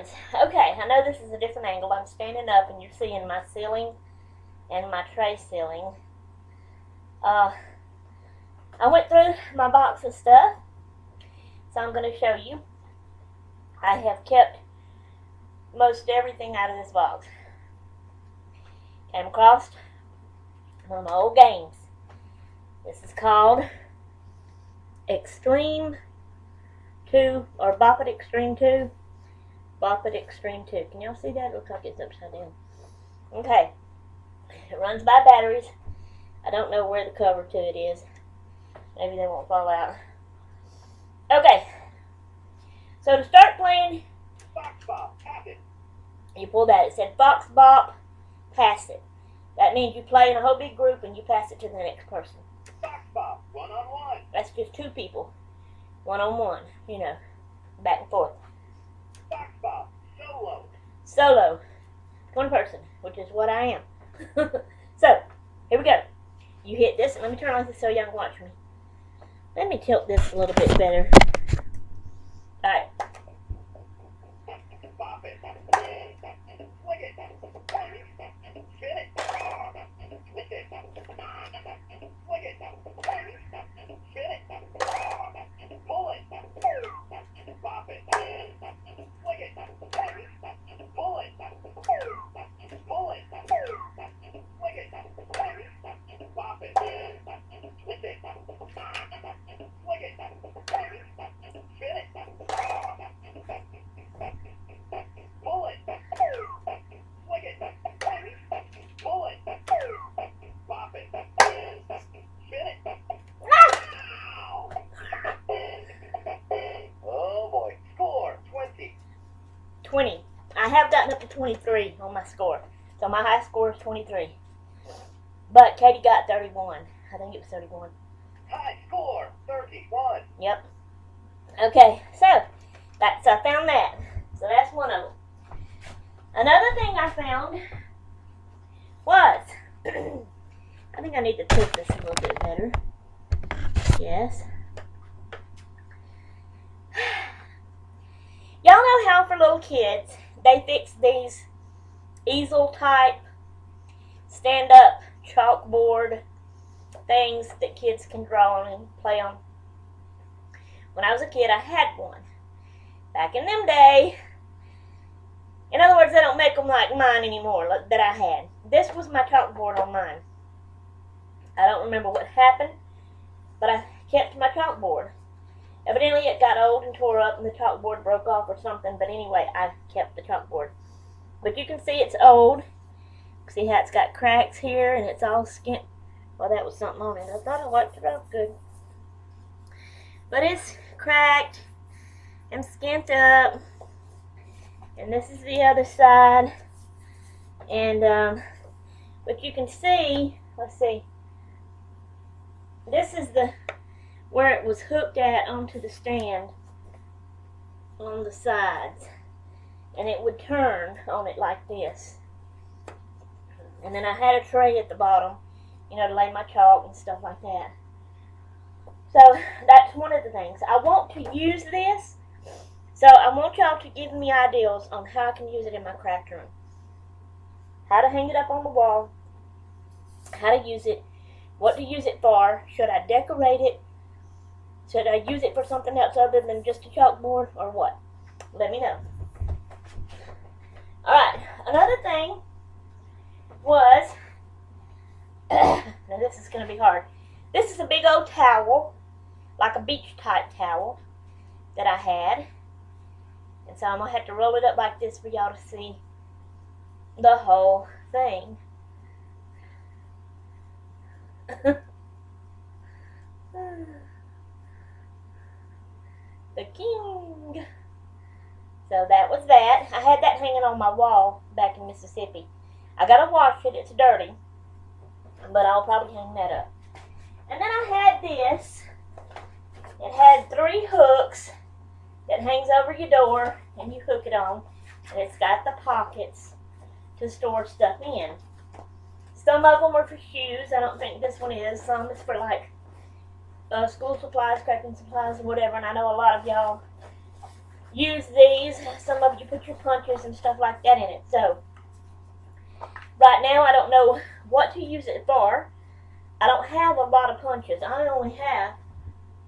friends. Okay, I know this is a different angle. I'm standing up and you're seeing my ceiling and my tray ceiling. I went through my box of stuff, so I'm going to show you. I have kept most everything out of this box. Came across one of my old games. This is called Extreme 2, or Bop It Extreme 2. Bop It Extreme 2. Can y'all see that? It looks like it's upside down. Okay. It runs by batteries. I don't know where the cover to it is. Maybe they won't fall out. Okay. So to start playing, Fox Bop, tap it. you pull that. It said Fox Bop, pass it. That means you play in a whole big group and you pass it to the next person. Fox Bop, one-on-one. That's just two people. One-on-one, you know, back and forth. Fox Bop, solo. Solo. One person, which is what I am. So, here we go. You hit this. Let me turn on this so y'all can watch me. Let me tilt this a little bit better. Alright. Bop it. Flick it. Spin it. Flick it. Flick it. Spin it. Pull it. Bop it. Flick it. Pull it. Pull it. Flick it. Bop it. Twist it. Flick it. Spin it. Pull it. Flick it. Pull it. Bop it. Spin it. Oh boy. Score 20. 20. I have gotten up to 23 on my score. So my high score is 23. But Katie got 31. I think it was 31. High score 31. Yep. Okay, so I found that. So that's one of them. Another thing I found was, I think I need to tilt this a little bit better. Yes. Y'all know how for little kids, they fix these easel type, stand up chalkboard things that kids can draw on and play on. When I was a kid, I had one. Back in them days, in other words, they don't make them like mine anymore that I had. This was my chalkboard on mine. I don't remember what happened, but I kept my chalkboard. Evidently, it got old and tore up and the chalkboard broke off or something, but anyway, I kept the chalkboard. But you can see it's old. See how it's got cracks here and it's all skint. Well, that was something on it. I thought I wiped it off good. But it's cracked and skint up. And this is the other side. And, but you can see, let's see. This is where it was hooked at onto the stand on the sides. And it would turn on it like this. And then I had a tray at the bottom, you know, to lay my chalk and stuff like that. So that's one of the things. I want to use this, so I want y'all to give me ideas on how I can use it in my craft room. How to hang it up on the wall, how to use it, what to use it for, should I decorate it, should I use it for something else other than just a chalkboard, or what? Let me know. Alright, another thing was, now this is going to be hard. This is a big old towel, like a beach type towel that I had. And so I'm going to have to roll it up like this for y'all to see the whole thing. The king. So that was that. I had that hanging on my wall back in Mississippi. I gotta wash it, it's dirty, but I'll probably hang that up. And then I had this. It had 3 hooks that hangs over your door, and you hook it on, and it's got the pockets to store stuff in. Some of them are for shoes. I don't think this one is. Some is for like school supplies, crafting supplies, or whatever, and I know a lot of y'all use these. Some of you put your punches and stuff like that in it. So right now I don't know what to use it for. I don't have a lot of punches. I only have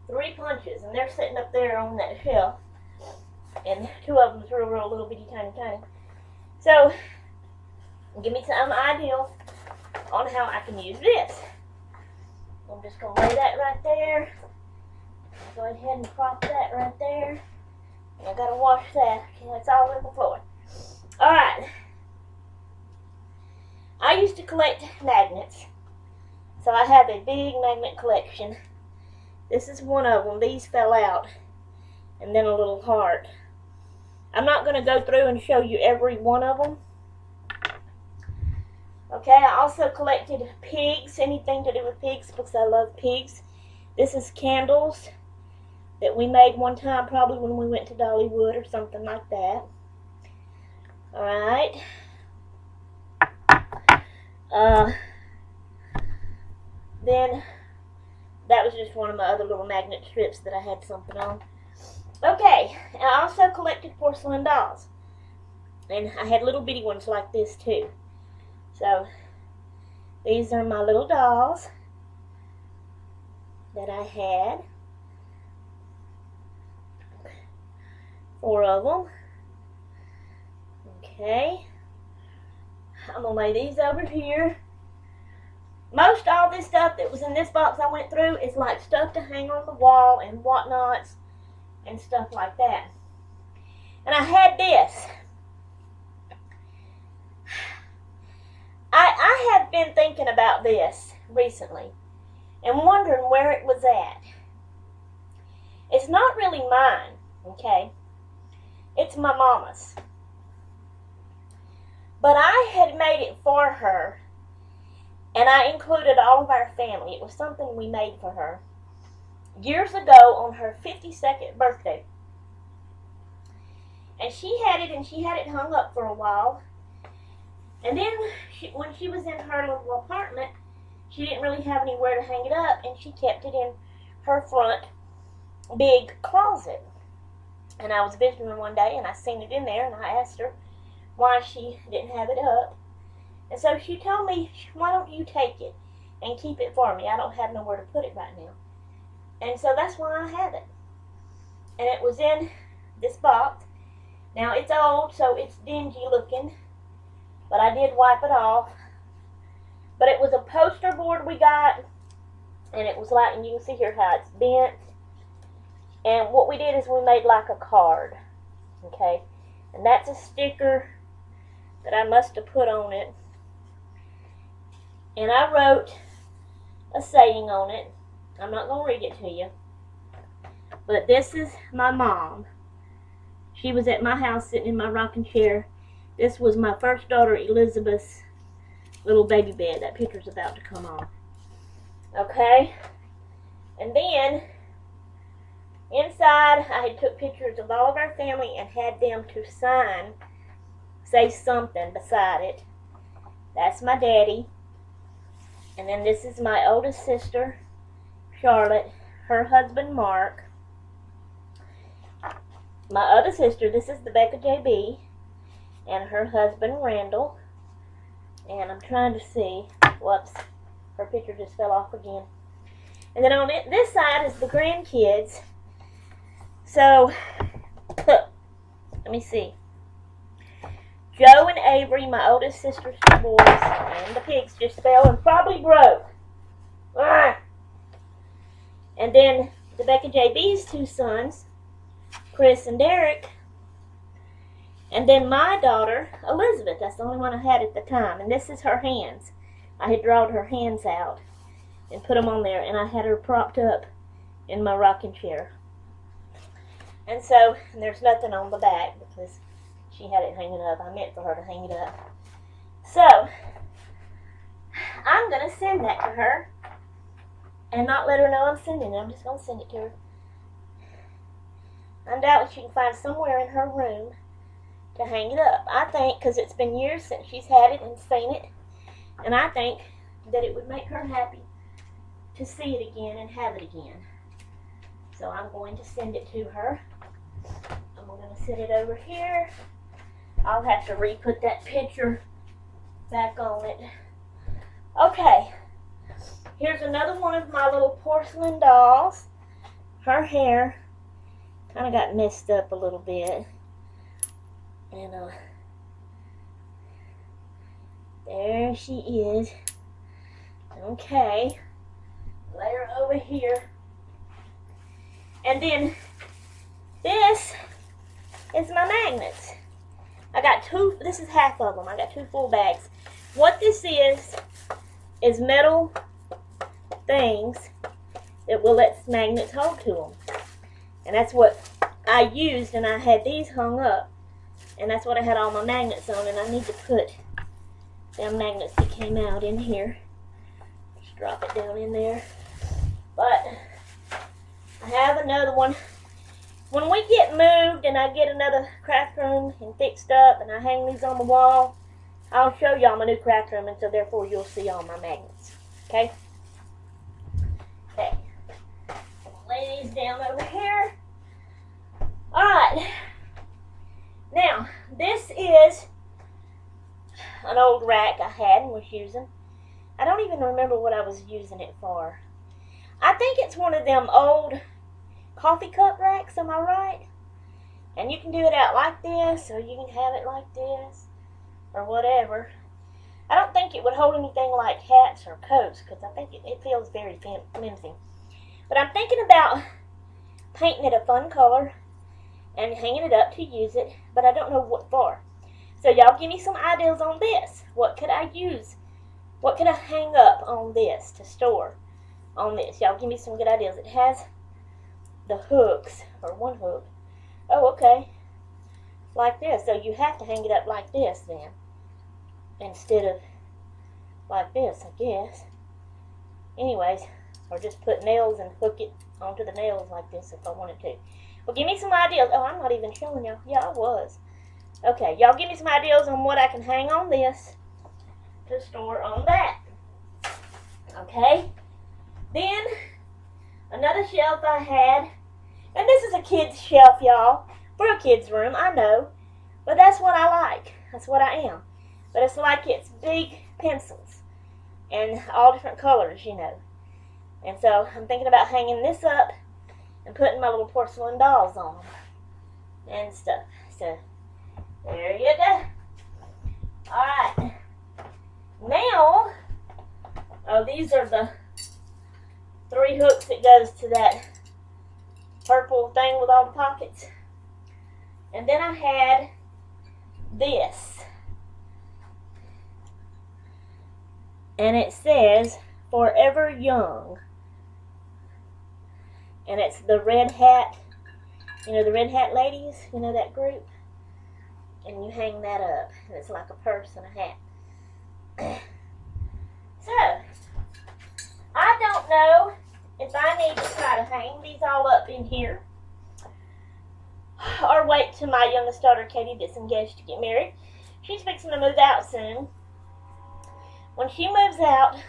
3 punches, and they're sitting up there on that shelf. And 2 of them's real little bitty tiny. So give me some ideas on how I can use this. I'm just going to lay that right there. Go ahead and prop that right there. I got to wash that. Okay, it's all on the floor. Alright. I used to collect magnets. So I have a big magnet collection. This is one of them. These fell out. And then a little heart. I'm not going to go through and show you every one of them. Okay, I also collected pigs, anything to do with pigs, because I love pigs. This is candles that we made one time, probably when we went to Dollywood or something like that. Alright. Then, that was just one of my other little magnet strips that I had something on. Okay, I also collected porcelain dolls. And I had little bitty ones like this too. So, these are my little dolls that I had. 4 of them. Okay. I'm going to lay these over here. Most all this stuff that was in this box I went through is like stuff to hang on the wall and whatnots and stuff like that. And I had this. I have been thinking about this recently and wondering where it was at. It's not really mine, okay? It's my mama's. But I had made it for her, and I included all of our family. It was something we made for her years ago on her 52nd birthday. And she had it, and she had it hung up for a while. And then when she was in her little apartment, she didn't really have anywhere to hang it up, and she kept it in her front big closet. And I was visiting her one day, and I seen it in there, and I asked her why she didn't have it up. And so she told me, why don't you take it and keep it for me? I don't have nowhere to put it right now. And so that's why I have it. And it was in this box. Now it's old, so it's dingy looking, but I did wipe it off. But it was a poster board we got, and it was like, and you can see here how it's bent. And what we did is we made like a card, okay? And that's a sticker that I must have put on it. And I wrote a saying on it. I'm not going to read it to you. But this is my mom. She was at my house sitting in my rocking chair. This was my first daughter Elizabeth's little baby bed. That picture's about to come on. Okay? And then inside I had took pictures of all of our family and had them to sign, say something beside it. That's my daddy. And then this is my oldest sister, Charlotte, her husband, Mark. My other sister, this is the Becca JB, and her husband, Randall. And I'm trying to see, whoops, her picture just fell off again. And then on this side is the grandkids. So, let me see. Joe and Avery, my oldest sister's 2 boys, and the pigs just fell and probably broke. And then the Becca JB's 2 sons, Chris and Derek. And then my daughter, Elizabeth. That's the only one I had at the time. And this is her hands. I had drawn her hands out and put them on there. And I had her propped up in my rocking chair. And so, there's nothing on the back because she had it hanging up. I meant for her to hang it up. So, I'm going to send that to her and not let her know I'm sending it. I'm just going to send it to her. I doubt she can find somewhere in her room to hang it up. I think, because it's been years since she's had it and seen it, and I think that it would make her happy to see it again and have it again. So I'm going to send it to her. I'm going to set it over here. I'll have to re-put that picture back on it. Okay, here's another one of my little porcelain dolls. Her hair kind of got messed up a little bit. And there she is. Okay, lay her over here. And then this is my magnets. I got two, this is half of them. I got two full bags. What this is metal things that will let magnets hold to them. And that's what I used, and I had these hung up. And that's what I had all my magnets on, and I need to put them magnets that came out in here. Just drop it down in there. But I have another one. When we get moved and I get another craft room and fixed up and I hang these on the wall, I'll show y'all my new craft room, and so therefore you'll see all my magnets. Okay? Okay. I'll lay these down over here. Alright. Now, this is an old rack I had and was using. I don't even remember what I was using it for. I think it's one of them old coffee cup racks, am I right? And you can do it out like this, or you can have it like this, or whatever. I don't think it would hold anything like hats or coats, because I think it feels very flimsy. But I'm thinking about painting it a fun color and hanging it up to use it, but I don't know what for. So y'all give me some ideas on this. What could I use? What could I hang up on this to store on this? Y'all give me some good ideas. It has the hooks, or one hook. Oh, okay. Like this. So you have to hang it up like this then, instead of like this, I guess. Anyways, or just put nails and hook it onto the nails like this if I wanted to. Well, give me some ideas. Oh, I'm not even showing y'all. Yeah, I was. Okay, y'all give me some ideas on what I can hang on this to store on that. Okay. Then, another shelf I had. And this is a kid's shelf, y'all. For a kid's room, I know. But that's what I like. That's what I am. But it's like it's big pencils. And all different colors, you know. And so, I'm thinking about hanging this up and putting my little porcelain dolls on and stuff. So, there you go. Alright. Now, oh, these are the 3 hooks that goes to that purple thing with all the pockets. And then I had this. And it says, Forever Young. And it's the Red Hat, you know, the Red Hat ladies, you know, that group. And you hang that up. And it's like a purse and a hat. So, I don't know if I need to try to hang these all up in here, or wait till my youngest daughter, Katie, that's engaged to get married. She's fixing to move out soon. When she moves out,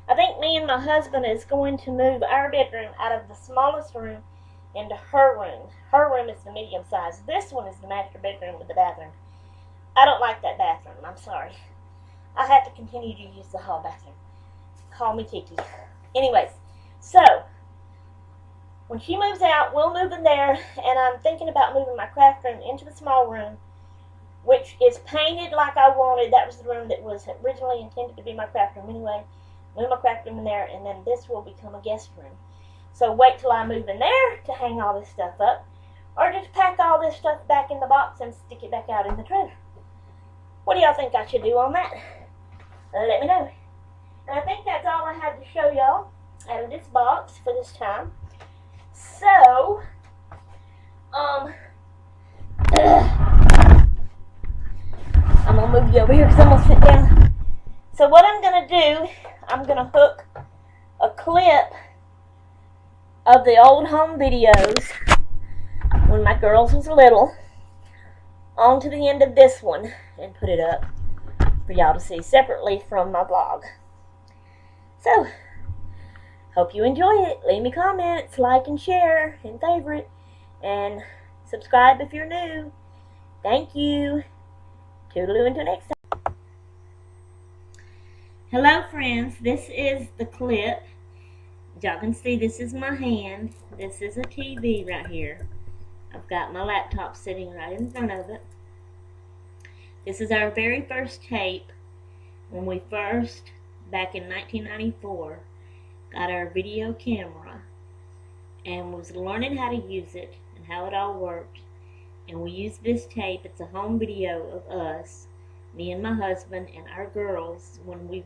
I think me and my husband is going to move our bedroom out of the smallest room into her room. Her room is the medium size. This one is the master bedroom with the bathroom. I don't like that bathroom. I'm sorry. I have to continue to use the hall bathroom. Call me Kiki. Anyways, so when she moves out, we'll move in there, and I'm thinking about moving my craft room into the small room, which is painted like I wanted. That was the room that was originally intended to be my craft room anyway. Move my craft room in there, and then this will become a guest room. So wait till I move in there to hang all this stuff up, or just pack all this stuff back in the box and stick it back out in the trailer. What do y'all think I should do on that? Let me know. And I think that's all I have to show y'all out of this box for this time. So, I'm going to move you over here because I'm going to sit down. So what I'm going to do, I'm going to hook a clip of the old home videos when my girls was little onto the end of this one and put it up for y'all to see separately from my vlog. So, hope you enjoy it. Leave me comments, like and share, and favorite, and Subscribe if you're new. Thank you. Toodaloo until next time. Hello friends, this is the clip. Y'all can see this is my hand. This is a TV right here. I've got my laptop sitting right in front of it. This is our very first tape when we first, back in 1994, got our video camera and was learning how to use it and how it all worked. And we used this tape. It's a home video of us, me and my husband and our girls when they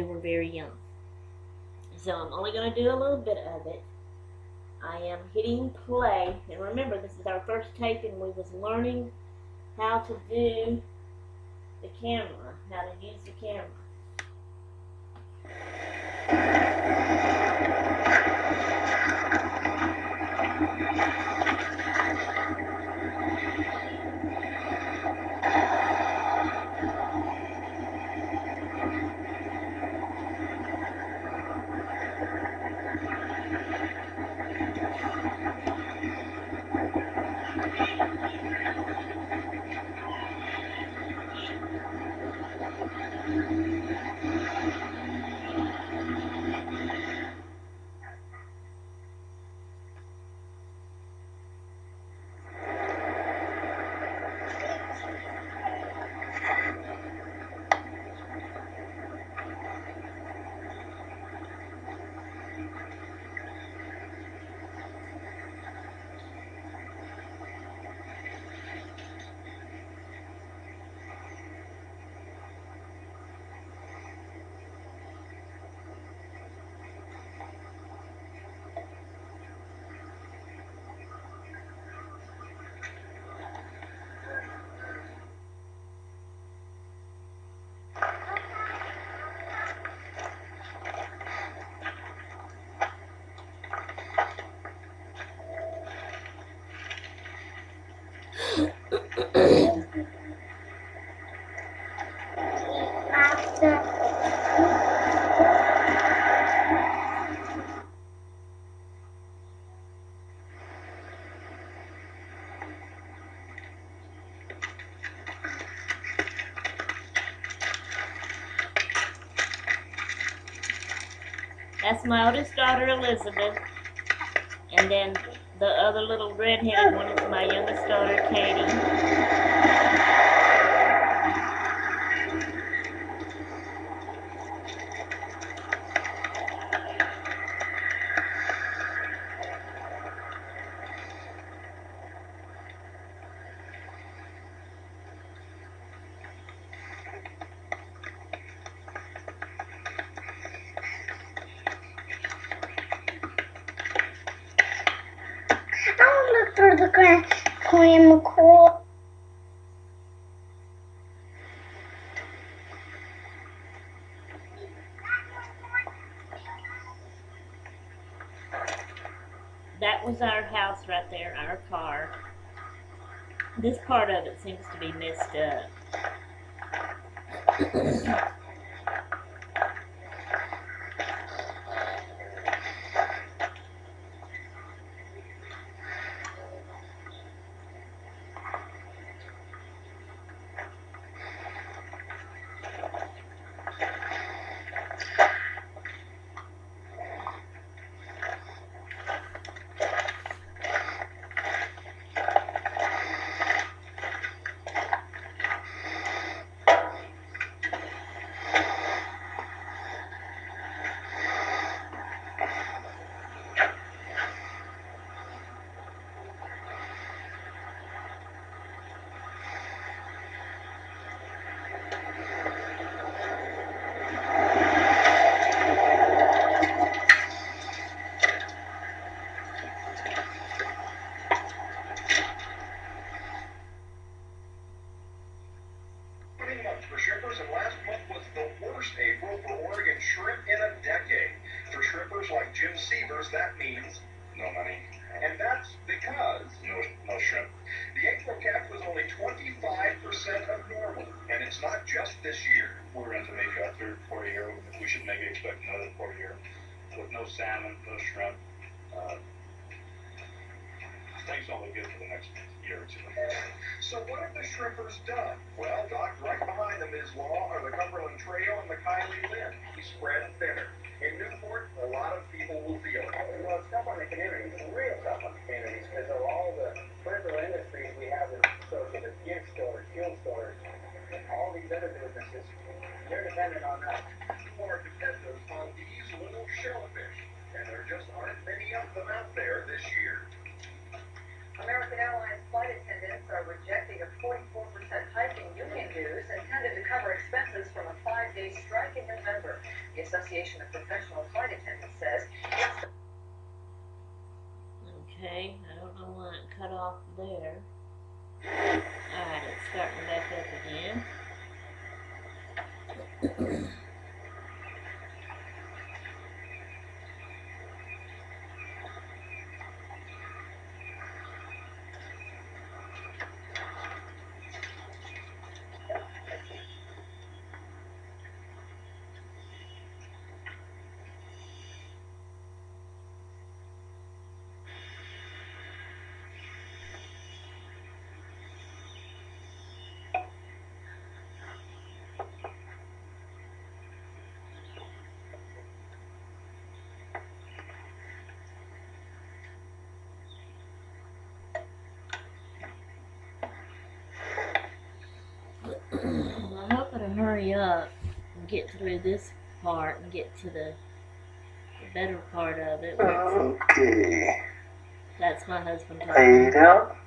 were very young. So I'm only going to do a little bit of it. I am hitting play, and remember this is our first tape and we was learning how to do the camera, how to use the camera. That's my oldest daughter, Elizabeth. And then the other little red-headed one is my youngest daughter, Katie. I'll look through the camera cord. That was our house right there, our car. This part of it seems to be messed up. For shrimpers, and last month was the worst April for Oregon shrimp in a decade. For shrimpers like Jim Sievers, that means no money. And that's because no shrimp. The April catch was only 25% of normal, and it's not just this year. We're into maybe our third, fourth year. We should maybe expect another 4 year with no salmon, no shrimp. Stay money's only good for the next year or two. So what have the shrimpers done? Well, docked right behind them is Law are the Cumberland Trail and the Kylie Lynn. We spread thinner. In Newport, a lot of people will feel it. Well, it's tough on the communities, real tough on the communities, because of all the peripheral industries we have that associated with gift stores, fuel stores, all these other businesses, they're dependent on us. People are dependent on these little shellfish, and there just aren't many of them out there this year. American Airlines flight attendants are rejecting a 44% hike in union dues intended to cover expenses from a 5-day strike in November. The Association of Professional Flight Attendants says it's... Okay, I don't know why it cut off there. Alright, it's starting back up again. I'm hoping to hurry up and get through this part and get to the better part of it. Okay. That's my husband talking. Fade out.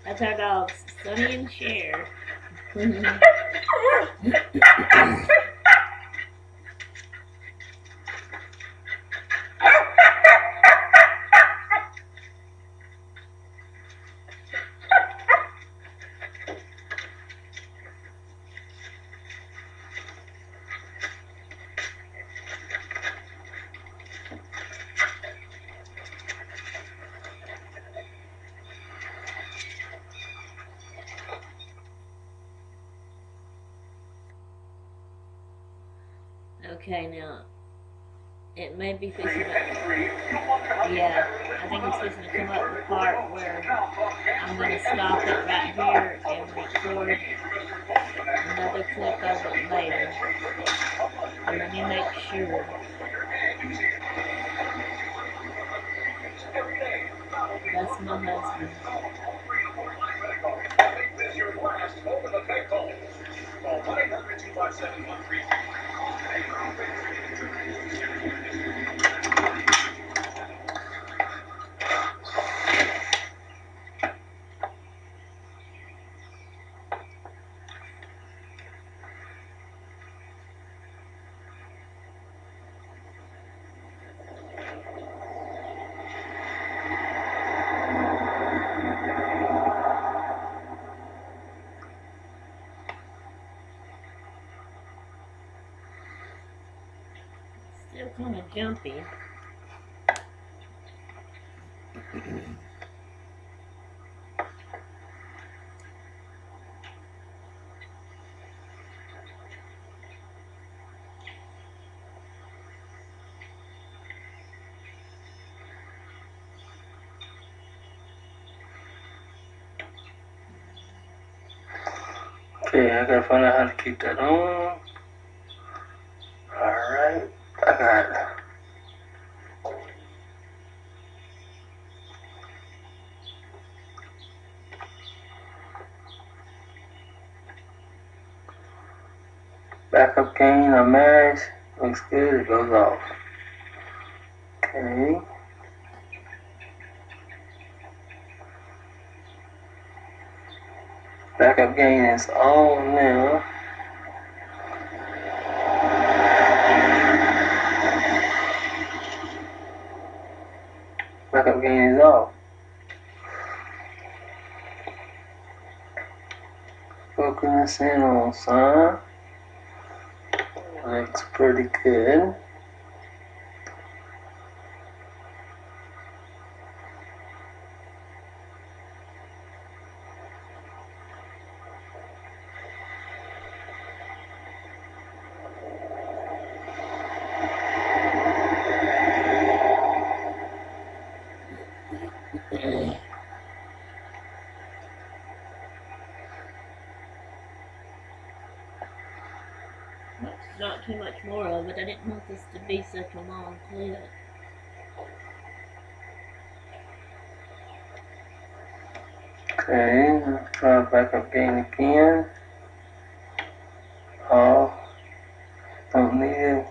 That's our dogs, Sunny and Cher. Okay, now, it may be fixing to... Yeah, I think it's fixing to come up the part where I'm going to stop it right here and record another clip of it later. And let me make sure. That's my husband. Still kind of jumpy. Okay, I gotta find out how to keep that on. Alright, I got it. Backup gain on max. Looks good, it goes off. Okay. Backup gain is on now. Backup gain is off. Focus in on sun. Looks pretty good. Not too much more of it. I didn't want this to be such a long clip. Okay, let's try backup gain again. Off. Don't need it.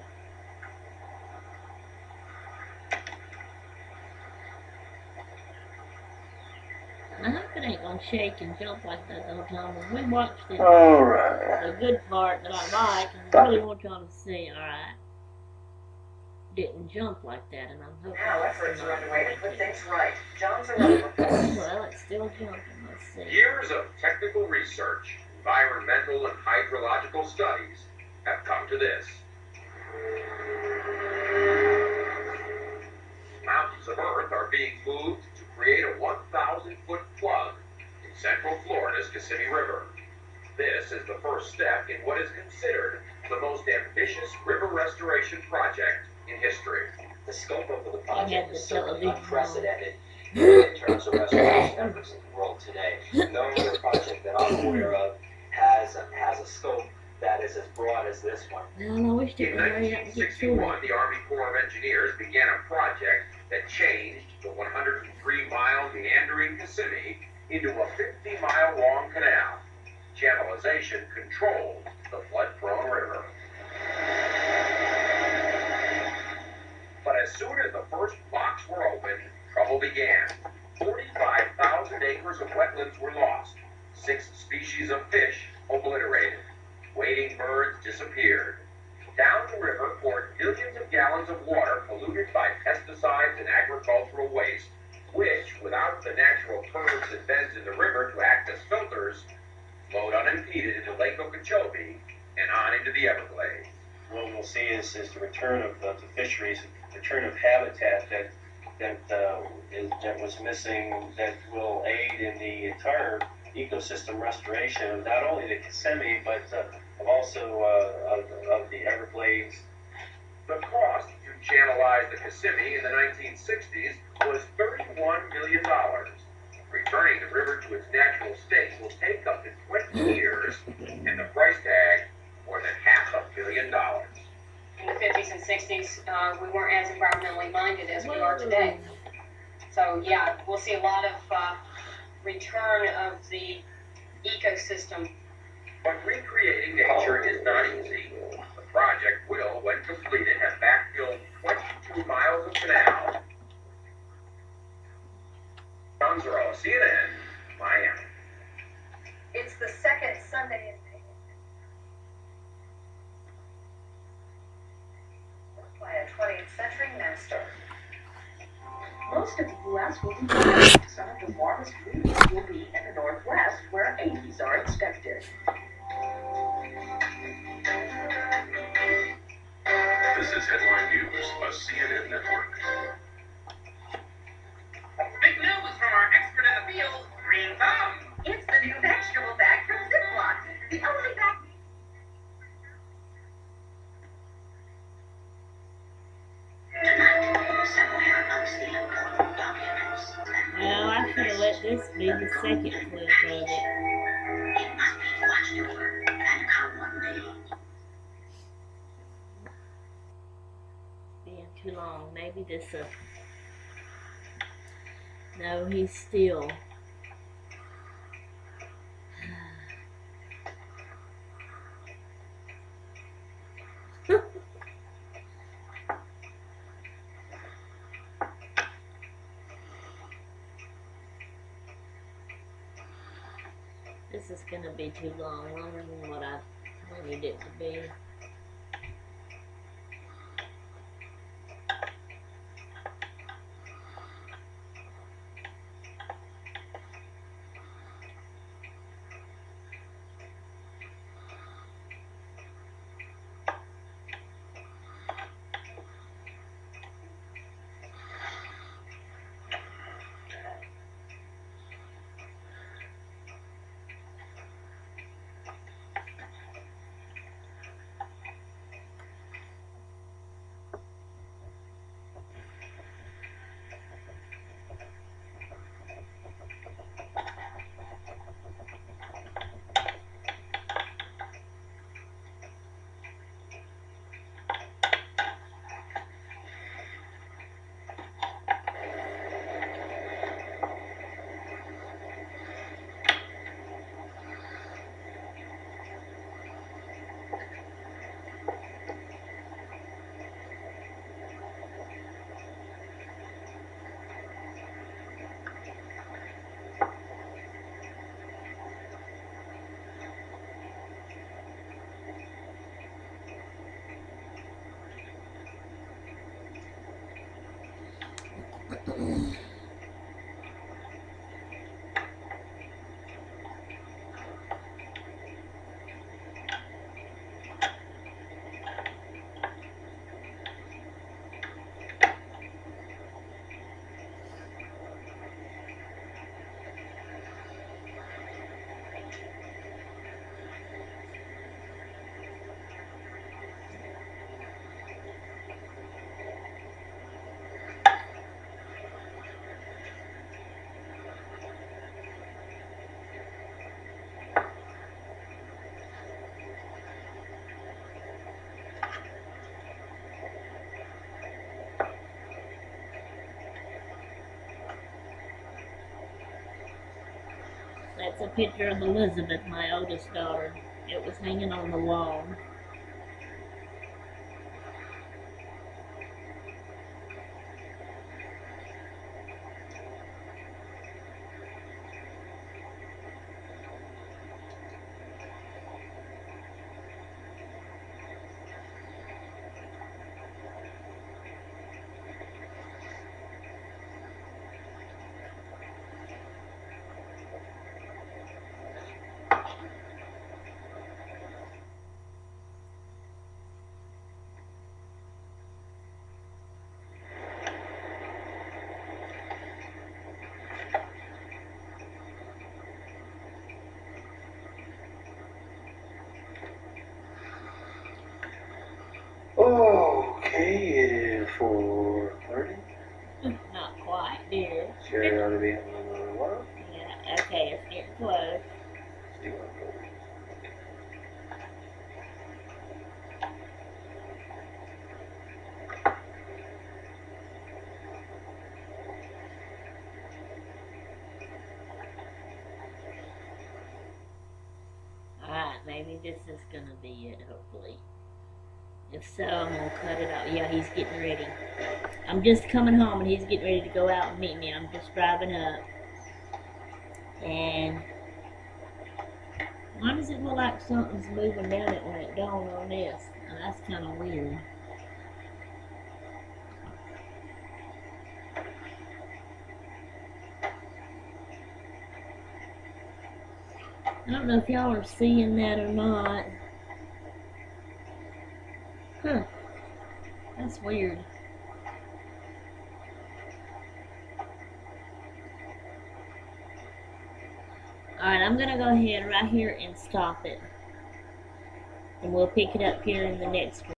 I hope it ain't gonna shake and jump like that the whole time. We watched it. Alright. The good part that I like, and I really want y'all to see, alright? Didn't jump like that, and I'm hoping Now it's efforts are not underway to going put to. things right. John's around reports. Well, it's still jumping. Let's see. Years of technical research, environmental and hydrological studies have come to this. Mountains of earth are being moved to create a 1,000-foot plug in central Florida's Kissimmee River. This is the first step in what is considered the most ambitious river restoration project in history. The scope of the I had project the is certainly television unprecedented in terms of restoration efforts in the world today. No other project that I'm aware of has a scope that is as broad as this one. Well, I wish it In would hurry up and get to 1961, it. the Army Corps of Engineers began a project that changed the 103-mile meandering Kissimmee into a 50-mile long canal. Channelization controlled the flood-prone river. But as soon as the first locks were opened, trouble began. 45,000 acres of wetlands were lost. 6 species of fish obliterated. Wading birds disappeared. Down the river poured millions of gallons of water polluted by pesticides and agricultural waste, which, without the natural curves and bends in the river to act as filters, flowed unimpeded into Lake Okeechobee and on into the Everglades. What we'll see is the return of the fisheries, return of habitat that was missing, that will aid in the entire ecosystem restoration of not only the Kissimmee, but also of the Everglades. The cost to channelize the Kissimmee in the 1960s was $31 million. Returning the river to its natural state will take up to 20 years, and the price tag more than $500 million. In the 50s and 60s, we weren't as environmentally minded as we are today. So yeah, we'll see a lot of return of the ecosystem. But recreating nature is not easy. The project will, when completed, have backfilled 22 miles of canal. John Zero, CNN, Miami. It's the second Sunday in May. By a 20th century master. Most of the U.S. will be dry. Some of the warmest regions will be in the Northwest, where 80s are expected. This is Headline News, a CNN network. Big news from our expert in the field, Green Thumb. It's the new vegetable bag from Ziploc. The only bag. Well, I should have let this be the second clip of it. Being too long. Maybe this no, he's still. This is going to be too long, longer than what I wanted it to be. That's a picture of Elizabeth, my oldest daughter. It was hanging on the wall. Okay, it is 4:30. Not quite, dear. Sure, ought to be having a little while. Yeah, okay, it's getting close. See what goes. Alright, maybe this is gonna be it, hopefully. If so, I'm gonna cut it out. Yeah, he's getting ready. I'm just coming home and he's getting ready to go out and meet me. I'm just driving up. And why does it look like something's moving down it when it don't on this? And that's kind of weird. I don't know if y'all are seeing that or not. Huh. That's weird. Alright, I'm going to go ahead right here and stop it. And we'll pick it up here in the next one.